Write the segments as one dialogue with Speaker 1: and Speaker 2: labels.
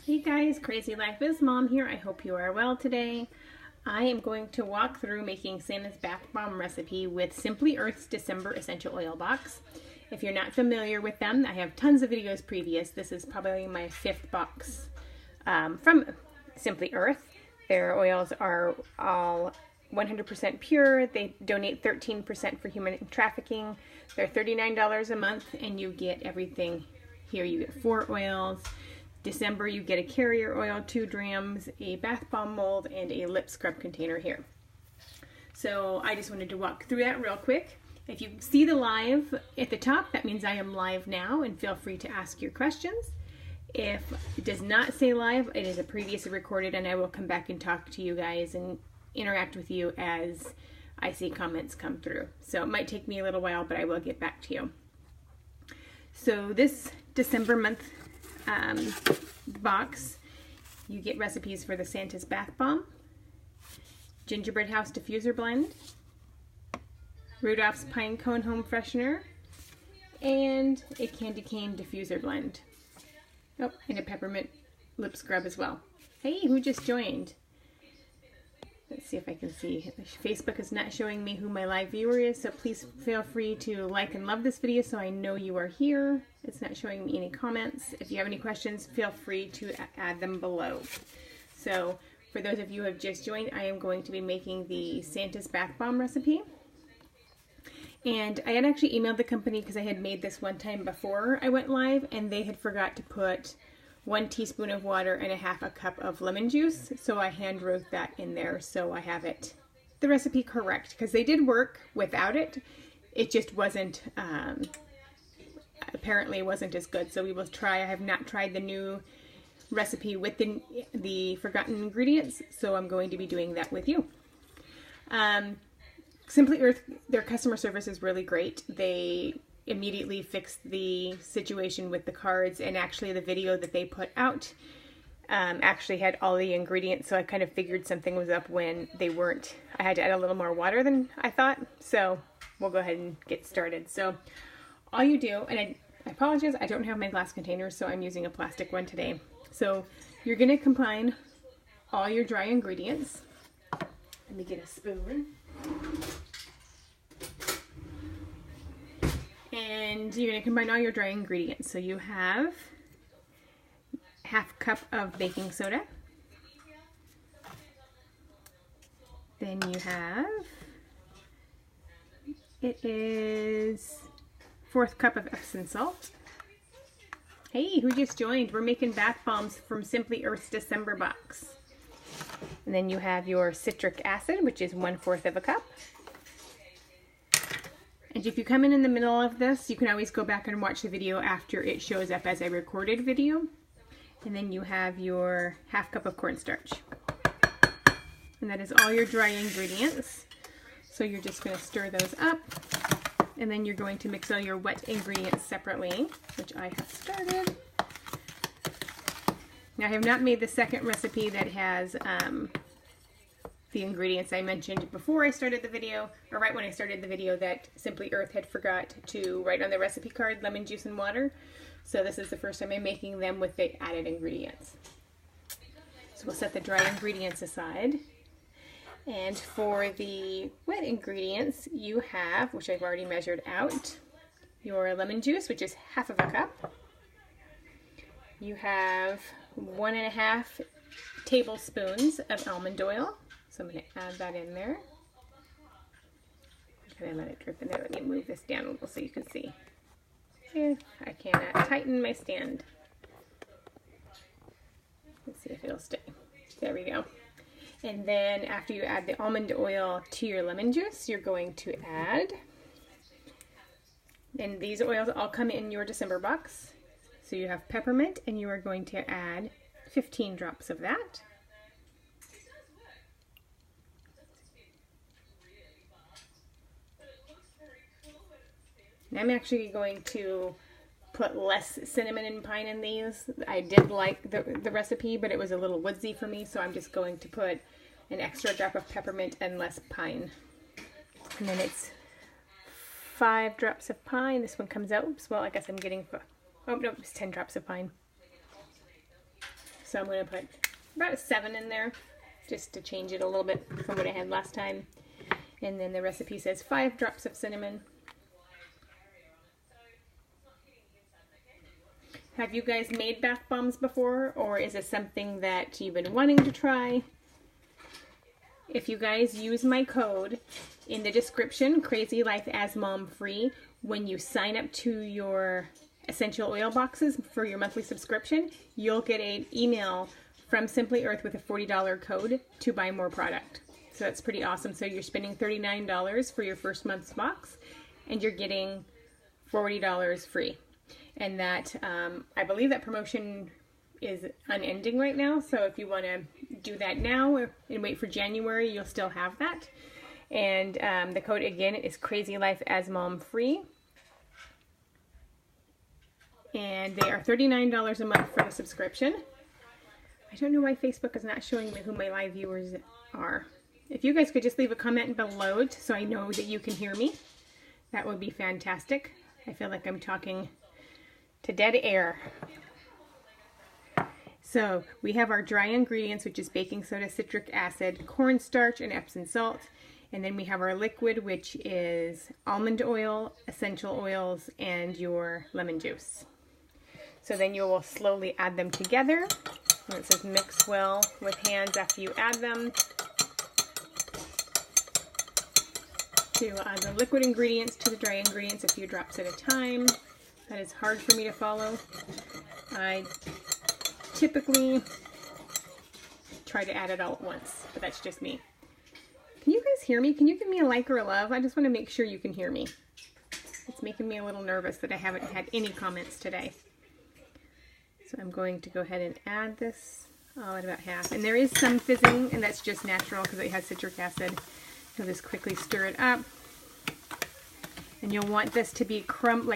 Speaker 1: Hey guys, Crazy Life is Mom here. I hope you are well today. I am going to walk through making Santa's bath bomb recipe with Simply Earth's December Essential Oil Box. If you're not familiar with them, I have tons of videos previous. This is probably my 5th box from Simply Earth. Their oils are all 100% pure. They donate 13% for human trafficking. They're $39 a month and you get everything here. You get 4 oils. December you get a carrier oil, 2 grams, a bath bomb mold, and a lip scrub container here. So I just wanted to walk through that real quick. If you see the live at the top, that means I am live now, and feel free to ask your questions. If it does not say live, it is a previously recorded, and I will come back and talk to you guys and interact with you as I see comments come through. So it might take me a little while, but I will get back to you. So this December month box, you get recipes for the Santa's Bath Bomb, Gingerbread House Diffuser Blend, Rudolph's Pine Cone Home Freshener, and a Candy Cane Diffuser Blend. Oh, and a Peppermint Lip Scrub as well. Hey, who just joined? Let's see if I can see. Facebook is not showing me who my live viewer is, so please feel free to like and love this video so I know you are here. It's not showing me any comments. If you have any questions, feel free to add them below. So for those of you who have just joined, I am going to be making the Santa's Bath Bomb recipe. And I had actually emailed the company because I had made this one time before I went live, and they had forgot to put 1 teaspoon of water and 1/2 cup of lemon juice, so I hand wrote that in there so I have it, the recipe correct, because they did work without it. It just wasn't, apparently wasn't as good, so we will try. I have not tried the new recipe with the forgotten ingredients, so I'm going to be doing that with you. Simply Earth, their customer service is really great. They immediately fixed the situation with the cards, and actually the video that they put out actually had all the ingredients, so I kind of figured something was up when they weren't. I had to add a little more water than I thought, so we'll go ahead and get started. So all you do, and I apologize, I don't have my glass containers, so I'm using a plastic one today. So you're going to combine all your dry ingredients. Let me get a spoon. And you're going to combine all your dry ingredients. So you have 1/2 cup of baking soda. Then you have, it is 1/4 cup of Epsom salt. Hey, who just joined? We're making bath bombs from Simply Earth's December box. And then you have your citric acid, which is 1/4 cup. And if you come in the middle of this, you can always go back and watch the video after it shows up as a recorded video. And then you have your 1/2 cup of cornstarch. And that is all your dry ingredients. So you're just going to stir those up. And then you're going to mix all your wet ingredients separately, which I have started. Now I have not made the second recipe that has the ingredients I mentioned before I started the video, or right when I started the video, that Simply Earth had forgot to write on the recipe card lemon juice and water. So this is the first time I'm making them with the added ingredients. So we'll set the dry ingredients aside. And for the wet ingredients, you have, which I've already measured out, your lemon juice, which is 1/2 cup. You have 1.5 tablespoons of almond oil. So I'm going to add that in there. And then let it drip in there. Let me move this down a little so you can see. I cannot tighten my stand. Let's see if it'll stay. There we go. And then after you add the almond oil to your lemon juice, you're going to add, and these oils all come in your December box. So you have peppermint, and you are going to add 15 drops of that. And I'm actually going to put less cinnamon and pine in these. I did like the recipe, but it was a little woodsy for me, so I'm just going to put an extra drop of peppermint and less pine. And then it's 5 drops of pine. This one comes out, well, I guess I'm getting, oh no, it's 10 drops of pine. So I'm going to put about a 7 in there just to change it a little bit from what I had last time. And then the recipe says 5 drops of cinnamon. Have you guys made bath bombs before, or is this something that you've been wanting to try? If you guys use my code in the description, CRAZYLIFEASMOMFREE, when you sign up to your essential oil boxes for your monthly subscription, you'll get an email from Simply Earth with a $40 code to buy more product. So that's pretty awesome. So you're spending $39 for your first month's box, and you're getting $40 free. And that, I believe that promotion is unending right now. So if you want to do that now and wait for January, you'll still have that. And the code again is CRAZYLIFEASMOMFREE. And they are $39 a month for the subscription. I don't know why Facebook is not showing me who my live viewers are. If you guys could just leave a comment below so I know that you can hear me, that would be fantastic. I feel like I'm talking to dead air. So we have our dry ingredients, which is baking soda, citric acid, cornstarch, and Epsom salt. And then we have our liquid, which is almond oil, essential oils, and your lemon juice. So then you will slowly add them together. And it says mix well with hands after you add them. To add the liquid ingredients to the dry ingredients a few drops at a time. That is hard for me to follow. I typically try to add it all at once, but that's just me. Can you guys hear me? Can you give me a like or a love? I just want to make sure you can hear me. It's making me a little nervous that I haven't had any comments today. So I'm going to go ahead and add this at about half. And there is some fizzing, and that's just natural because it has citric acid. You'll just quickly stir it up. And you'll want this to be kind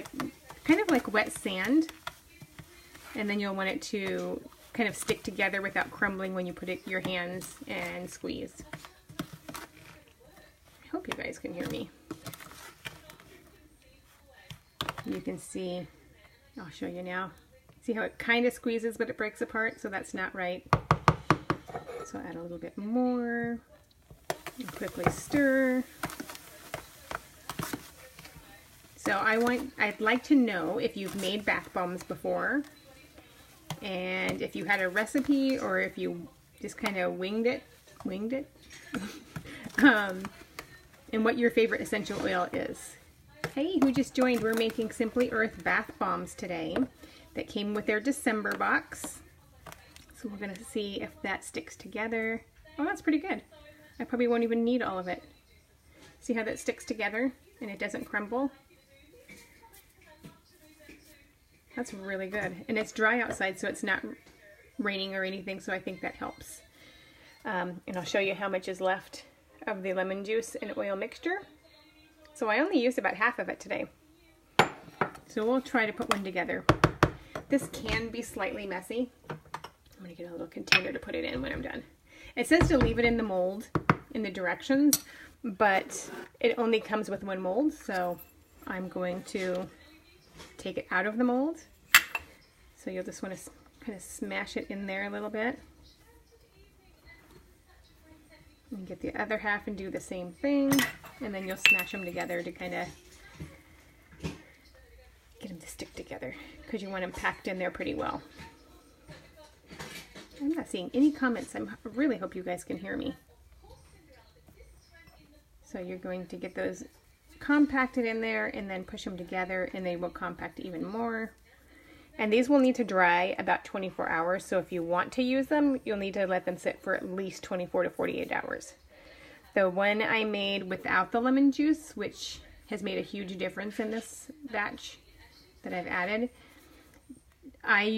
Speaker 1: of like wet sand. And then you'll want it to kind of stick together without crumbling when you put it in your hands and squeeze. I hope you guys can hear me. You can see, I'll show you now. See how it kind of squeezes but it breaks apart, so that's not right. So add a little bit more and quickly stir. So I'd like to know if you've made bath bombs before, and if you had a recipe, or if you just kind of winged it, and what your favorite essential oil is. Hey, who just joined? We're making Simply Earth bath bombs today that came with their December box. So we're gonna see if that sticks together. Oh, that's pretty good. I probably won't even need all of it. See how that sticks together and it doesn't crumble? That's really good. And it's dry outside, so it's not raining or anything, so I think that helps. And I'll show you how much is left of the lemon juice and oil mixture. So I only used about half of it today. So we'll try to put one together. This can be slightly messy. I'm gonna get a little container to put it in when I'm done. It says to leave it in the mold in the directions, but it only comes with one mold, so I'm going to take it out of the mold. So you'll just want to kind of smash it in there a little bit. And get the other half and do the same thing. And then you'll smash them together to kind of get them to stick together, because you want them packed in there pretty well. I'm not seeing any comments. I really hope you guys can hear me. So you're going to get those compacted in there and then push them together, and they will compact even more. And these will need to dry about 24 hours. So if you want to use them, you'll need to let them sit for at least 24 to 48 hours. The one I made without the lemon juice, which has made a huge difference in this batch that I've added, I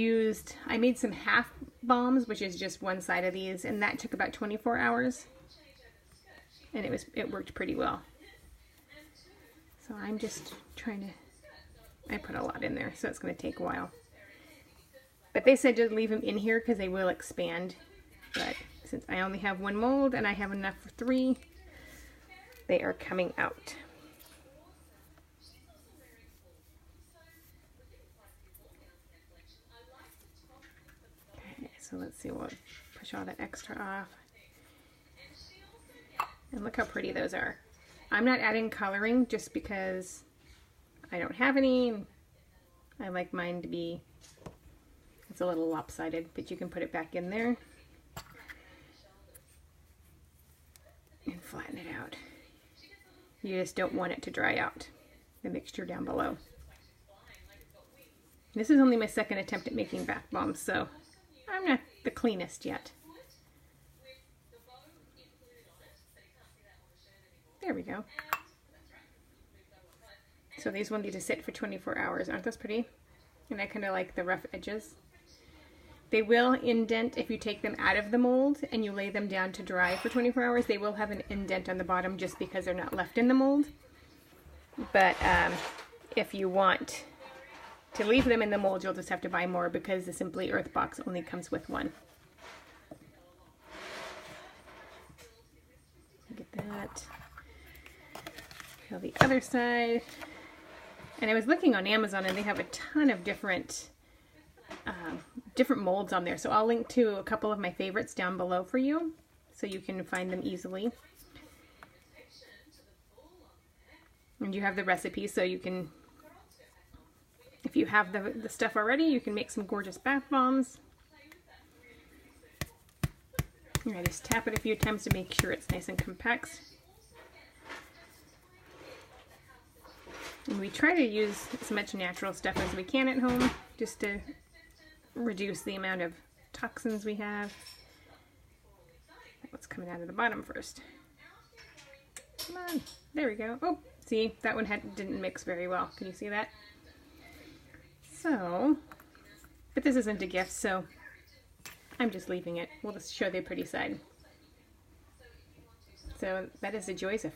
Speaker 1: made some half bombs, which is just one side of these, and that took about 24 hours. And it worked pretty well. So I'm just trying to, I put a lot in there, so it's going to take a while. But they said to leave them in here because they will expand. But since I only have one mold and I have enough for 3, they are coming out. Okay, So let's see, we'll push all that extra off. And look how pretty those are. I'm not adding coloring just because I don't have any. I like mine to be, it's a little lopsided, but you can put it back in there and flatten it out. You just don't want it to dry out, the mixture down below. This is only my second attempt at making bath bombs, so I'm not the cleanest yet. There we go. So these will need to sit for 24 hours. Aren't those pretty? And I kind of like the rough edges. They will indent if you take them out of the mold and you lay them down to dry for 24 hours. They will have an indent on the bottom just because they're not left in the mold. But if you want to leave them in the mold, you'll just have to buy more because the Simply Earth box only comes with one. Get that. Feel the other side. And I was looking on Amazon and they have a ton of different molds on there. So I'll link to a couple of my favorites down below for you so you can find them easily. And you have the recipe so you can, if you have the stuff already, you can make some gorgeous bath bombs. I just tap it a few times to make sure it's nice and compact. And we try to use as much natural stuff as we can at home, just to reduce the amount of toxins we have. What's coming out of the bottom first? Come on, there we go. Oh, see, that one didn't mix very well. Can you see that? So, but this isn't a gift, so I'm just leaving it. We'll just show the pretty side. So that is the joys of